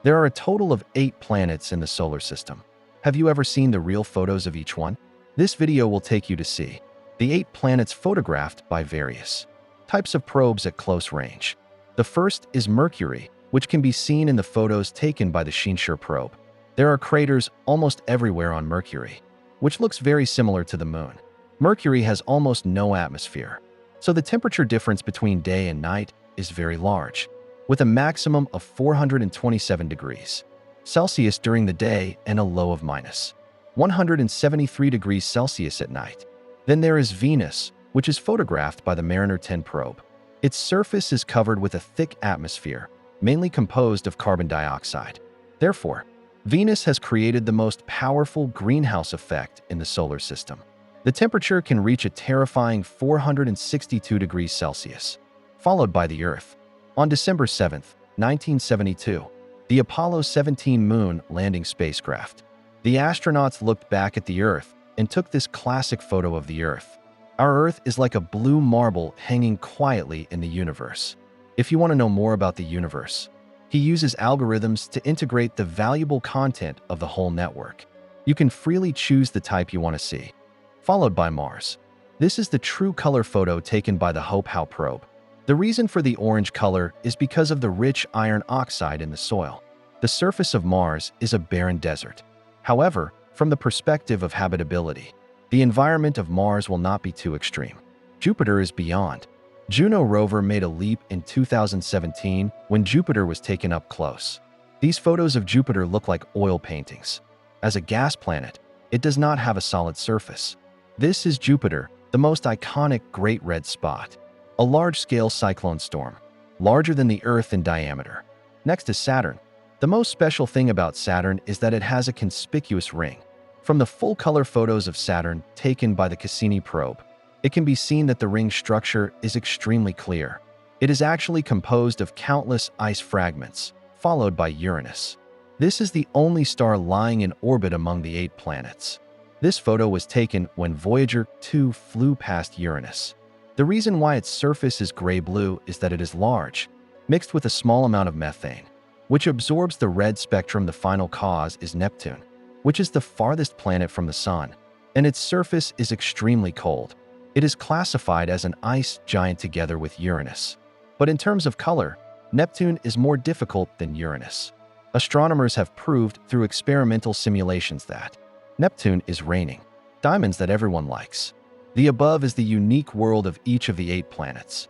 There are a total of 8 planets in the solar system. Have you ever seen the real photos of each one? This video will take you to see the 8 planets photographed by various types of probes at close range. The first is Mercury, which can be seen in the photos taken by the Scheinschur probe. There are craters almost everywhere on Mercury, which looks very similar to the Moon. Mercury has almost no atmosphere, so the temperature difference between day and night is very large, with a maximum of 427 degrees Celsius during the day and a low of minus 173 degrees Celsius at night. Then there is Venus, which is photographed by the Mariner 10 probe. Its surface is covered with a thick atmosphere, mainly composed of carbon dioxide. Therefore, Venus has created the most powerful greenhouse effect in the solar system. The temperature can reach a terrifying 462 degrees Celsius, followed by the Earth. On December 7, 1972, the Apollo 17 moon landing spacecraft. The astronauts looked back at the Earth and took this classic photo of the Earth. Our Earth is like a blue marble hanging quietly in the universe. If you want to know more about the universe, he uses algorithms to integrate the valuable content of the whole network. You can freely choose the type you want to see. Followed by Mars. This is the true color photo taken by the Hope-How probe. The reason for the orange color is because of the rich iron oxide in the soil. The surface of Mars is a barren desert. However, from the perspective of habitability, the environment of Mars will not be too extreme. Jupiter is beyond. Juno rover made a leap in 2017 when Jupiter was taken up close. These photos of Jupiter look like oil paintings. As a gas planet, it does not have a solid surface. This is Jupiter, the most iconic Great Red Spot, a large-scale cyclone storm, larger than the Earth in diameter. Next is Saturn. The most special thing about Saturn is that it has a conspicuous ring. From the full-color photos of Saturn taken by the Cassini probe, it can be seen that the ring structure is extremely clear. It is actually composed of countless ice fragments, followed by Uranus. This is the only star lying in orbit among the 8 planets. This photo was taken when Voyager 2 flew past Uranus. The reason why its surface is gray-blue is that it is large, mixed with a small amount of methane, which absorbs the red spectrum. The final cause is Neptune, which is the farthest planet from the Sun, and its surface is extremely cold. It is classified as an ice giant together with Uranus. But in terms of color, Neptune is more difficult than Uranus. Astronomers have proved through experimental simulations that Neptune is raining diamonds that everyone likes. The above is the unique world of each of the 8 planets.